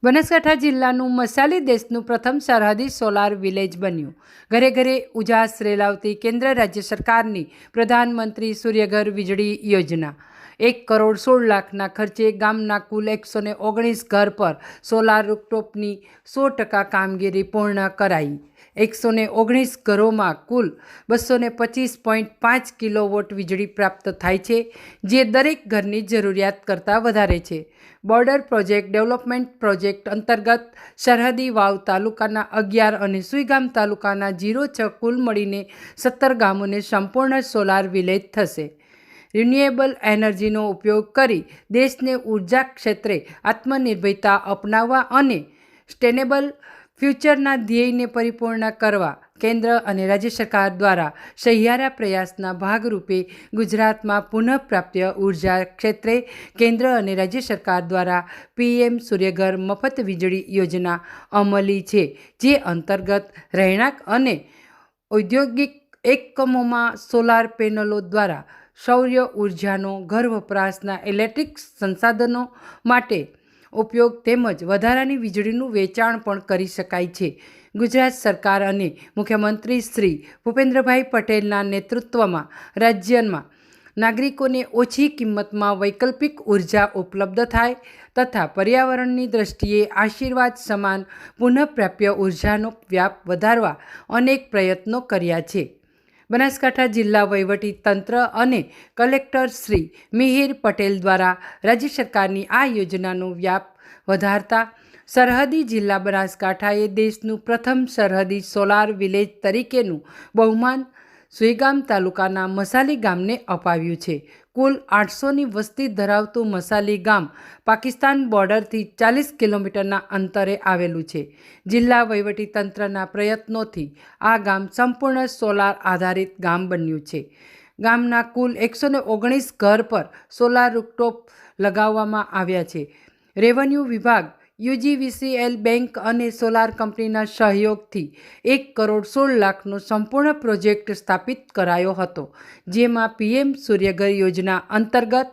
બનાસકાંઠા જિલ્લાનું મસાલી દેશનું પ્રથમ સરહદી સોલાર વિલેજ બન્યું। ઘરે ઘરે ઉજાસ રેલાવતી કેન્દ્ર રાજ્ય સરકારની પ્રધાનમંત્રી સૂર્યઘર વીજળી યોજના 1,16,00,000ના ખર્ચે ગામના કુલ 119 ઘર પર સોલાર રૂફટોપની 100% કામગીરી પૂર્ણ કરાઈ। 119 ઘરોમાં કુલ 225.5 કિલોવોટ વીજળી પ્રાપ્ત થાય છે, જે દરેક ઘરની જરૂરિયાત કરતાં વધારે છે। બોર્ડર પ્રોજેક્ટ ડેવલપમેન્ટ પ્રોજેક્ટ અંતર્ગત સરહદી વાવ તાલુકાના 11 અને સુઈગામ તાલુકાના 06 કુલ મળીને 17 ગામોને સંપૂર્ણ સોલાર વિલેજ થશે। રિન્યુએબલ એનર્જીનો ઉપયોગ કરી દેશને ઉર્જા ક્ષેત્રે આત્મનિર્ભરતા અપનાવવા અને સસ્ટેનેબલ ફ્યુચરના ધ્યેયને પરિપૂર્ણ કરવા કેન્દ્ર અને રાજ્ય સરકાર દ્વારા સહિયારા પ્રયાસના ભાગરૂપે ગુજરાતમાં પુનઃપ્રાપ્ય ઉર્જા ક્ષેત્રે કેન્દ્ર અને રાજ્ય સરકાર દ્વારા PM સૂર્યઘર મફત વીજળી યોજના અમલી છે, જે અંતર્ગત રહેણાંક અને ઔદ્યોગિક એકમોમાં સોલાર પેનલો દ્વારા સૌર ઉર્જાનો ઘર વપરાશના ઇલેક્ટ્રિક સંસાધનો માટે ઉપયોગ તેમજ વધારાની વીજળીનું વેચાણ પણ કરી શકાય છે। ગુજરાત સરકાર અને મુખ્યમંત્રી શ્રી ભૂપેન્દ્રભાઈ પટેલના નેતૃત્વમાં રાજ્યમાં નાગરિકોને ઓછી કિંમતમાં વૈકલ્પિક ઉર્જા ઉપલબ્ધ થાય તથા પર્યાવરણની દ્રષ્ટિએ આશીર્વાદ સમાન પુનઃપ્રાપ્ય ઉર્જાનો વ્યાપ વધારવા અનેક પ્રયત્નો કર્યા છે। બનાસકાંઠા જિલ્લા વહીવટી તંત્ર અને કલેક્ટર શ્રી મિહિર પટેલ દ્વારા રાજ્ય સરકારની આ યોજનાનો વ્યાપ વધારતા સરહદી જિલ્લા બનાસકાંઠાએ દેશનું પ્રથમ સરહદી સોલાર વિલેજ તરીકેનું બહુમાન સુઈગામ તાલુકાના મસાલી ગામને અપાવ્યું છે। કુલ 800ની વસ્તી ધરાવતું મસાલી ગામ પાકિસ્તાન બોર્ડરથી 40 કિલોમીટરના અંતરે આવેલું છે। જિલ્લા વહીવટીતંત્રના પ્રયત્નોથી આ ગામ સંપૂર્ણ સોલાર આધારિત ગામ બન્યું છે। ગામના કુલ 119 ઘર પર સોલાર રૂફટોપ લગાવવામાં આવ્યા છે। રેવન્યુ વિભાગ, UGVCL બેંક અને સોલાર કંપનીના સહયોગથી 1,16,00,000નો સંપૂર્ણ પ્રોજેક્ટ સ્થાપિત કરાયો હતો, જેમાં PM સૂર્યઘર યોજના અંતર્ગત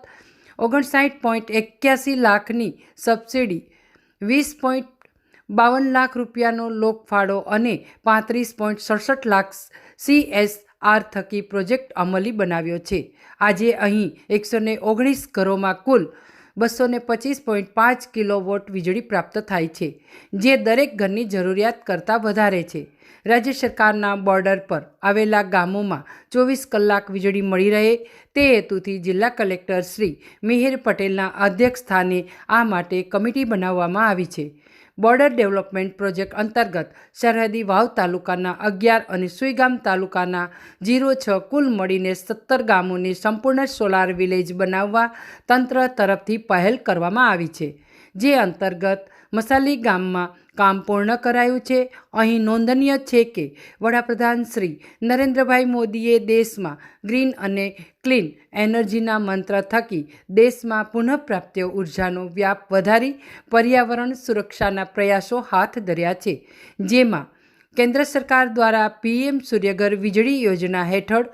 59.81 લાખની સબસિડી, 20.52 લાખ રૂપિયાનો લોકફાળો અને 35.67 લાખ CSR થકી પ્રોજેક્ટ અમલી બનાવ્યો છે। આજે અહીં 119 ઘરોમાં કુલ 225.5 કિલોવોટ વીજળી પ્રાપ્ત થાય છે, જે દરેક ઘરની જરૂરિયાત કરતાં વધારે છે। રાજ્ય સરકારના બોર્ડર પર આવેલા ગામોમાં 24 કલાક વીજળી મળી રહે તે હેતુથી જિલ્લા કલેક્ટર શ્રી મિહિર પટેલના અધ્યક્ષસ્થાને આ માટે કમિટી બનાવવામાં આવી છે। બોર્ડર ડેવલપમેન્ટ પ્રોજેક્ટ અંતર્ગત સરહદી વાવ તાલુકાના 11 અને સુઈગામ તાલુકાના 06 કુલ મળીને 17 ગામોને સંપૂર્ણ સોલાર વિલેજ બનાવવા તંત્ર તરફથી પહેલ કરવામાં આવી છે, જે અંતર્ગત મસાલી ગામમાં કામ પૂર્ણ કરાયું છે। અહીં નોંધનીય છે કે વડાપ્રધાન શ્રી નરેન્દ્રભાઈ મોદીએ દેશમાં ગ્રીન અને ક્લીન એનર્જીના મંત્ર થકી દેશમાં પુનઃપ્રાપ્ય ઉર્જાનો વ્યાપ વધારી પર્યાવરણ સુરક્ષાના પ્રયાસો હાથ ધર્યા છે, જેમાં કેન્દ્ર સરકાર દ્વારા PM સૂર્યઘર વીજળી યોજના હેઠળ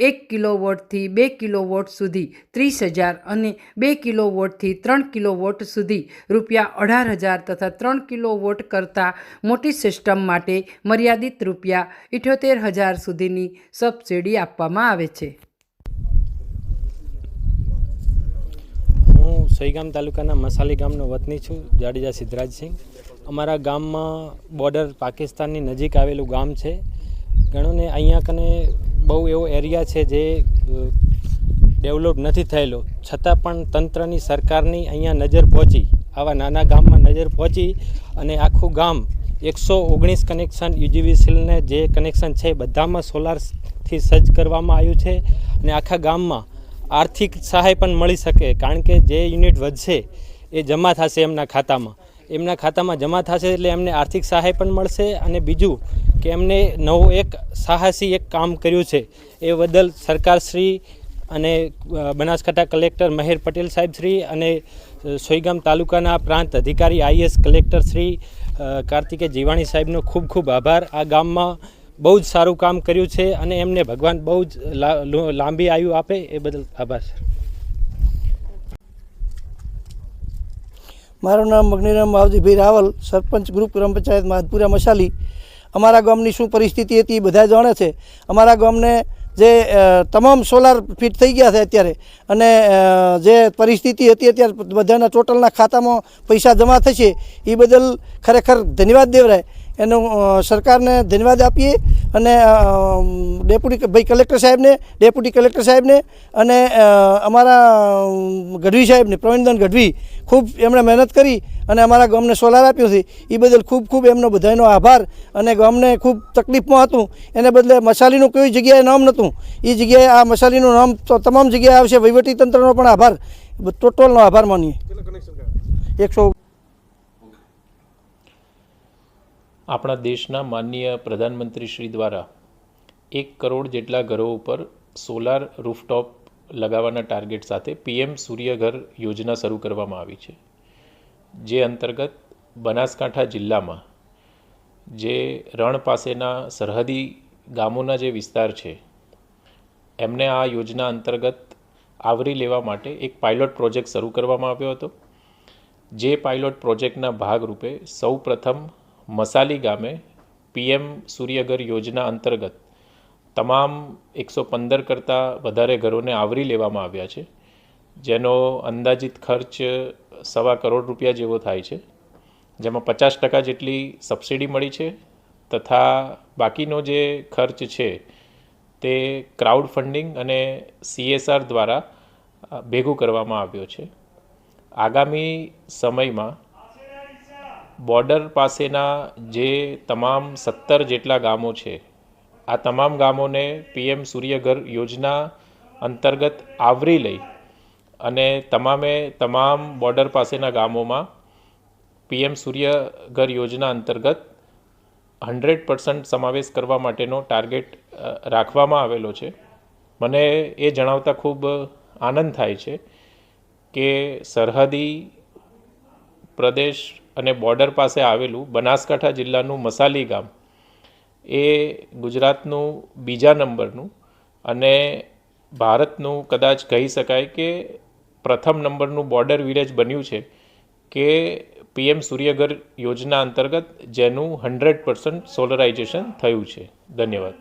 1 કિલોવોટથી 2 કિલોવોટ સુધી 30,000 અને 2 કિલોવોટથી 3 કિલોવોટ સુધી ₹18,000 તથા 3 કિલોવોટ કરતાં મોટી સિસ્ટમ માટે મર્યાદિત ₹78,000 સુધીની સબસિડી આપવામાં આવે છે। હું સુઈગામ તાલુકાના મસાલી ગામનો વતની છું, જાડેજા સિદ્ધરાજસિંહ। અમારા ગામમાં બોર્ડર પાકિસ્તાનની નજીક આવેલું ગામ છે। ઘણોને અહીંયા કને બહુ એવો એરિયા છે જે ડેવલપ નથી થયેલો, છતાં પણ તંત્રની સરકારની અહીંયા નજર પહોંચી, આવા નાના ગામમાં નજર પહોંચી અને આખું ગામ 119 કનેક્શન UGVCLને જે કનેક્શન છે બધામાં સોલારથી સજ્જ કરવામાં આવ્યું છે અને આખા ગામમાં આર્થિક સહાય પણ મળી શકે, કારણ કે જે યુનિટ વધશે એ જમા થશે એમના ખાતામાં જમા થશે એટલે એમને આર્થિક સહાય પણ મળશે। અને બીજું કે એમને નવું એક સાહસી એક કામ કર્યું છે એ બદલ સરકારશ્રી અને બનાસકાંઠા કલેક્ટર મહેર પટેલ સાહેબ શ્રી અને સોઈગામ તાલુકાના પ્રાંત અધિકારી IAS કલેક્ટર શ્રી કાર્તિકે જીવાણી સાહેબનો ખૂબ ખૂબ આભાર। આ ગામમાં બહુ જ સારું કામ કર્યું છે અને એમને ભગવાન બહુ જ લાંબી આયુ આપે એ બદલ આભાર। મારું નામ મગનીરામ માવજીભાઈ રાવલ, સરપંચ ગ્રુપ ગ્રામ પંચાયત માધપુરા મસાલી. અમારા ગામની શું પરિસ્થિતિ હતી એ બધા જાણે છે. અમારા ગામને જે તમામ સોલાર ફિટ થઈ ગયા છે અત્યારે, અને જે પરિસ્થિતિ હતી અત્યારે બધાના ટોટલના ખાતામાં પૈસા જમા થશે એ બદલ ખરેખર ધન્યવાદ દેવરાય. એનો સરકારને ધન્યવાદ આપીએ અને ડેપ્યુટી કલેક્ટર સાહેબને અને અમારા ગઢવી સાહેબને, પ્રવીણદાન ગઢવી, ખૂબ એમણે મહેનત કરી અને અમારા ગામને સોલાર આપ્યો છે. એ બદલ ખૂબ ખૂબ એમનો બધાનો આભાર. અને ગામને ખૂબ તકલીફમાં હતું એને બદલે મસાલીનું કોઈ જગ્યાએ નામ નહોતું, એ જગ્યાએ આ મસાલીનું નામ તો તમામ જગ્યાએ આવશે. વહીવટીતંત્રનો પણ આભાર, ટોટલનો આભાર માનીએ. 100. આપણા દેશના માનનીય પ્રધાનમંત્રી શ્રી દ્વારા 1 કરોડ જેટલા ઘરો ઉપર સોલાર રૂફટોપ લગાવવાના ટાર્ગેટ સાથે PM સૂર્યઘર યોજના શરૂ કરવામાં આવી છે. જે અંતર્ગત બનાસકાંઠા જિલ્લામાં જે રણ પાસેના સરહદી ગામોના જે વિસ્તાર છે એમને આ યોજના અંતર્ગત આવરી લેવા માટે એક પાયલોટ પ્રોજેક્ટ શરૂ કરવામાં આવ્યો હતો. જે પાયલોટ પ્રોજેક્ટના ભાગરૂપે સૌ પ્રથમ મસાલી ગામે PM સૂર્યઘર યોજના અંતર્ગત તમામ 115 કરતાં વધારે ઘરોને આવરી લેવામાં આવ્યા છે, જેનો અંદાજિત ખર્ચ ₹1.25 કરોડ જેવો થાય છે, જેમાં 50% જેટલી સબસિડી મળી છે તથા બાકીનો જે ખર્ચ છે તે ક્રાઉડ ફંડિંગ અને CSR દ્વારા ભેગું કરવામાં આવ્યો છે. આગામી સમયમાં બોર્ડર પાસેના જે તમામ 17 જેટલા ગામો છે, આ તમામ ગામોને PM સૂર્યઘર યોજના અંતર્ગત આવરી લઈ અને તમામ બોર્ડર પાસેના ગામોમાં PM સૂર્યઘર યોજના અંતર્ગત 100% સમાવેશ કરવા માટેનો ટાર્ગેટ રાખવામાં આવેલો છે. મને એ જણાવતા ખૂબ આનંદ થાય છે કે સરહદી પ્રદેશ અને બોર્ડર પાસે આવેલું બનાસકાંઠા જિલ્લાનું મસાલી ગામ એ ગુજરાતનું બીજા નંબરનું અને ભારતનું કદાચ કહી શકાય કે પ્રથમ નંબરનું બોર્ડર વિલેજ બન્યું છે કે PM સૂર્યઘર યોજના અંતર્ગત જેનું 100% સોલરાઇઝેશન થયું છે. ધન્યવાદ.